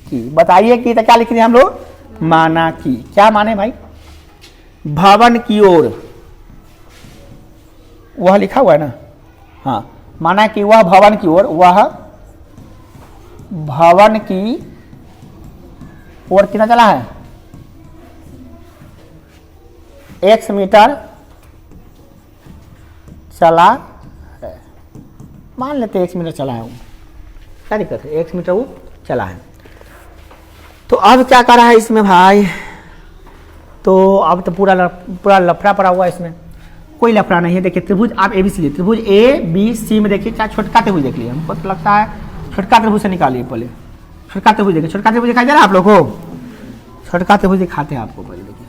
[SPEAKER 1] कि, बताइए कि, तो क्या लिखेंगे हम लोग, माना कि, क्या माने भाई, भवन की ओर, वह लिखा हुआ है ना, हाँ, माना कि वह भवन की ओर, वह भवन की ओर कितना चला है, x मीटर चला है, मान लेते हैं x मीटर चला है, वो क्या दिक्कत है, x मीटर वो चला है। तो अब क्या कर रहा है इसमें भाई, तो अब तो पूरा लफड़ा पड़ा हुआ है इसमें, कोई लफड़ा नहीं है। देखिए त्रिभुज आप ए बी सी, त्रिभुज ए बी सी में देखिए क्या छोटका त्रिभुज देख लिया, हमको तो लगता है छोटका त्रिभुज से निकालिए पहले, छोटका त्रिभुज देखिए, छोटका त्रिभुज दिखाई दे रहा है आप लोग को, छोटका त्रिभुज दिखाते हैं आपको पहले, देखिए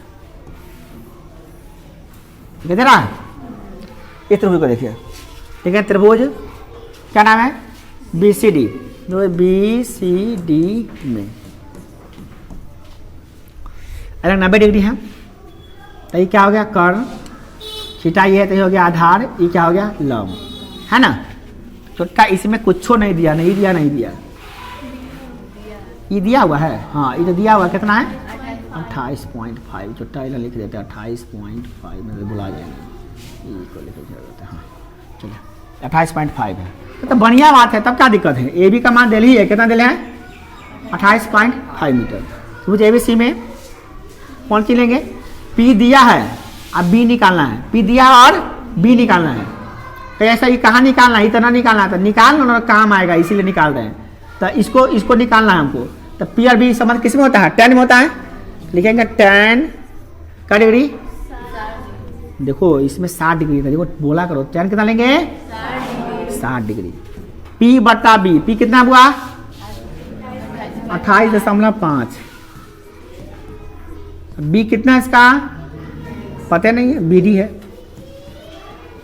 [SPEAKER 1] दिखाई दे रहा है, इस त्रिभुज को देखिए, ठीक है, त्रिभुज क्या नाम है, बी सी डी, जो बी सी डी में अलग 90 डिग्री है, तो ये क्या हो गया, कर्ण, थीटा ये है तो ये हो गया आधार, ये क्या हो गया, लंब, है ना। छोटका इसमें कुछ नहीं दिया, नहीं दिया, नहीं दिया, ये दिया हुआ है, हाँ ये तो दिया हुआ कितना है, 28.5, छोटा इधर लिख देते हैं 28.5, मतलब बुला जाएंगे इसको लिख देते हैं, हाँ चलिए 28.5 है, तो बढ़िया बात है, तब क्या दिक्कत है। ए बी का मान दिल ही है, कितना दिले हैं, 28.5 मीटर। तो मुझे ए बी सी में कौन सी लेंगे, पी दिया है, अब बी निकालना है, पी दिया और बी निकालना है, तो ऐसा ये कहाँ निकालना है, इतना निकालना है, तो निकालना काम आएगा, इसीलिए निकाल रहे हैं, तो इसको निकालना है हमको। तो पी और बी संबंध किस में होता है, टेन में होता है, लिखेंगे टेन का डिग्री, देखो इसमें 60 डिग्री था, देखो बोला करो, टेन कितना लेंगे, 60 डिग्री, पी बटा बी, पी कितना हुआ 28.5, बी कितना इसका पता नहीं है, बी डी है,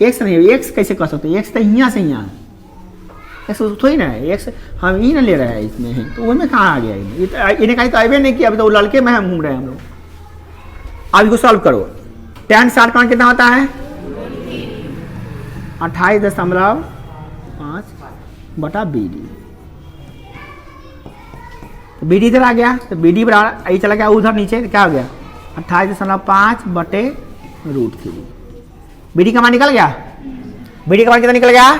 [SPEAKER 1] एक्स नहीं है, एक्स कैसे कर सकते, एक्स तो यहाँ से यहाँ, एक्स थोड़ी ना है, एक्स हम ही ना ले रहे हैं इसमें है, तो उनमें कहाँ आ गया, इन्हें कहीं तो अबे नहीं किया, अभी तो लड़के में हम घूम रहे हैं हम लोग। अब इसको सॉल्व करो, टेन 60 का कितना होता है 28.5 बटा बी डी, तो बी डी इधर आ गया, तो बी डी बराबर चला गया उधर नीचे, तो क्या हो गया 28.5 बटे √3, बी डी का मान निकल गया, बी डी का मान कितना निकल गया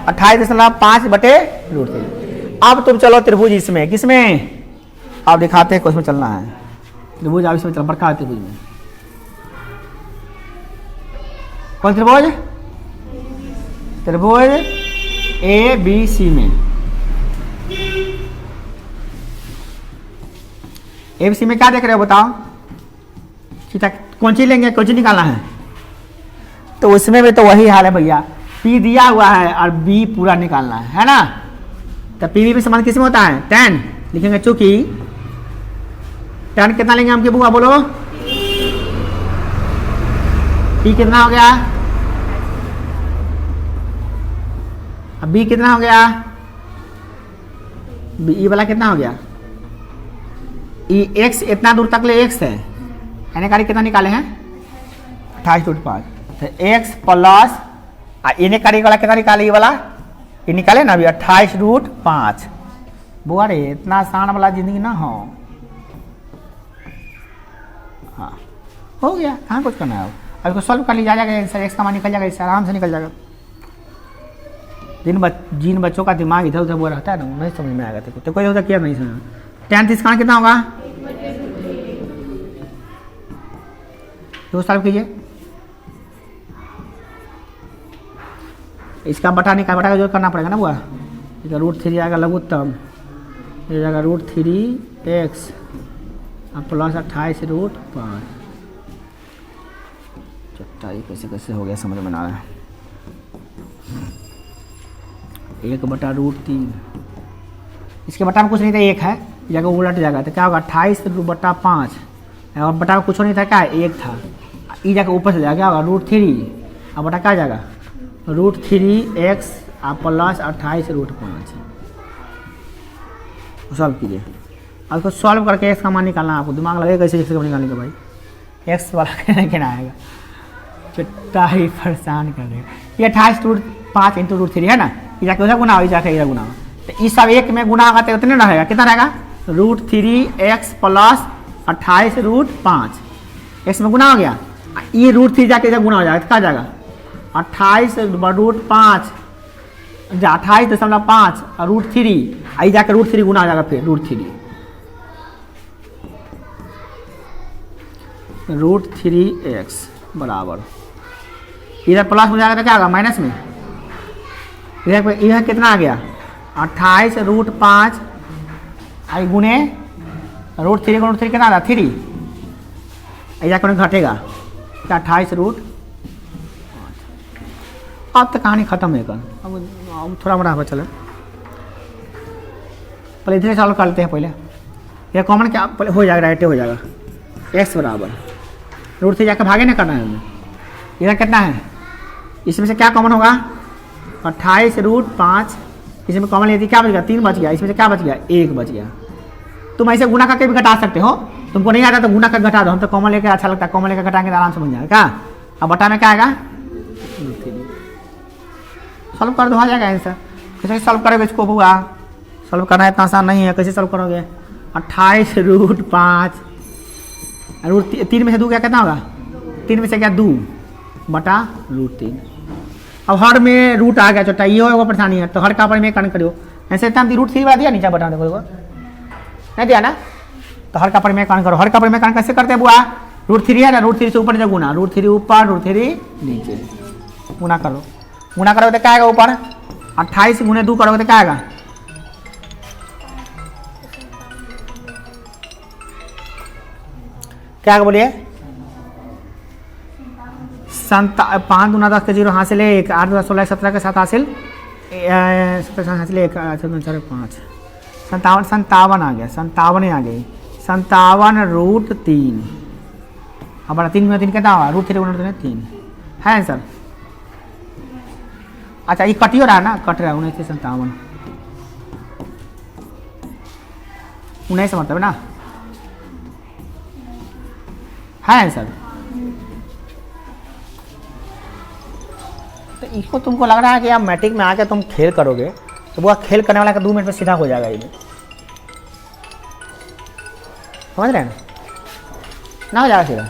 [SPEAKER 1] 28.5 बटे √3। अब तुम चलो त्रिभुज इसमें, किसमें आप दिखाते हैं, किसमें चलना है त्रिभुज, आप इसमें चलो, बड़का त्रिभुज में, कौन त्रिभुज, त्रिभुज ए बी सी में, ए बी सी में क्या देख रहे हो बताओ, ठीक है, कौन सी लेंगे, कौन सी निकालना है, तो उसमें भी तो वही हाल है भैया, पी दिया हुआ है और बी पूरा निकालना है ना, तो पी बी समान किस में होता है 10, लिखेंगे चूंकि tan कितना लेंगे हम की बुआ बोलो, p कितना हो गया, अब b कितना हो गया, e वाला कितना हो गया, e x इतना दूर तक ले x है, यानी कार्य कितना निकाले हैं 28√5, तो x प्लस इन्हें कार्य वाला कितना निकाले, ये वाला ये निकाले ना अभी 28√5। बुआ रे इतना आसान वाला जिंदगी ना हो, हाँ हो गया, कहाँ कुछ करना है अब इसको सॉल्व कर लिया जाएगा, आंसर x का मान निकल जाएगा, इससे आराम से निकल जाएगा। जिन बच्चों का दिमाग इधर उधर वो रहता है ना, नहीं समझ में आएगा तो कोई होता क्या नहीं समझ। tan 30 का कितना होगा, तो सॉल्व कीजिए, इसका बटा निकाल, बटा का जो करना पड़ेगा ना बुआ, इसका √3 आएगा लघुत्तम, ये जाएगा √3x प्लस 28√5। चट्टा ये कैसे कैसे हो गया समझ में ना रहा है, 1/√3, इसके बटा में कुछ नहीं था, 1 है, जगह उलट जाएगा तो क्या होगा 28/5, और बटा में कुछ नहीं था, क्या 1 था, ई जाकर ऊपर से जाएगा क्या होगा √3, अब बटा क्या जाएगा √3x प्लस 28√5। सॉल्व कीजिए, अब इसको सॉल्व करके x का मान निकालना, आपको दिमाग लगेगा कैसे x का मान निकालने का भाई, x वाला कहना आएगा, चिट्टा ही परेशान कर देगा। ये 28√5 × √3 है ना, ये जाके उधर गुना हो, जाके इधर गुना हो, तो इस सब एक में गुना होगा तो उतने रहेगा, कितना रहेगा √3x प्लस 28√5, x में गुना हो गया, ये √3 जाके इधर गुना हो जाएगा, क्या जाएगा 28/5, 28.5 √3, आई जाकर √3 गुना आ जाएगा, फिर √3x बराबर, इधर प्लस हो जाएगा तो क्या होगा माइनस में, इधर कितना आ गया 28√5 आई गुने √3 × √3 कितना आ रहा 3, आई जाकर घटेगा 28√5। अब तो कहानी खत्म है, अब थोड़ा बड़ा हुआ चले, पहले इधर सॉल्व कर लेते हैं, पहले यह कॉमन क्या पहले हो जाएगा, राइट हो जाएगा, x बराबर √3 जाकर भागे ना करना है हमें, इधर कितना है, इसमें से क्या कॉमन होगा 28√5, इसमें कॉमन लेती क्या बच गया 3 बच गया, इसमें से क्या बच गया 1 बच गया। तुम ऐसे गुना करके भी घटा सकते हो, तुमको नहीं आता तो गुना कर घटा दो, हम तो कॉमन लेकर अच्छा लगता है, कॉमन लेकर घटाएंगे तो आराम से बन जाएगा क्या। अब बटा में क्या आएगा, सॉल्व कर दो आ जाएगा आंसर। कैसे सॉल्व करोगे इसको बुआ, सॉल्व करना इतना आसान नहीं है, कैसे सॉल्व करोगे 28√5 √3 में से 2 क्या कितना होगा, 3 में से क्या 2 बटा √3। अब हर में रूट आ गया छोटा, ये होगा परेशानी है, तो हर का पर में कन करो, ऐसे इतना √3 बता दिया, नीचे बटा देखो नहीं दिया ना, तो हर का पर में कन करो, हर का पर में कन कैसे करते हैं बुआ, √3 है ना, √3 से ऊपर जो गुना, √3 ऊपर √3 नीचे, गुना करो, गुना करोगे तो क्या आएगा ऊपर 28 × 2 करोगे तो क्या आएगा, क्या बोलिए 5 × 10 के 0 हासिल 1, 8 × 16 17 के 7 हासिल 17 हासिल 1 5 57 आ गया, 57 आ गई, 57√3, अब बड़ा 3 × 3 कितना होगा √3 × 3 है आंसर। अच्छा ये कटियो रहा ना, कट रहा है 1957, 19 मतलब ना है आंसर। तो इसको तुमको लग रहा है कि आप मैट्रिक में आके तुम खेल करोगे, तो वो खेल करने वाला का 2 मिनट में सीधा हो जाएगा, ये समझ रहे हैं ना हो जाएगा सीधा।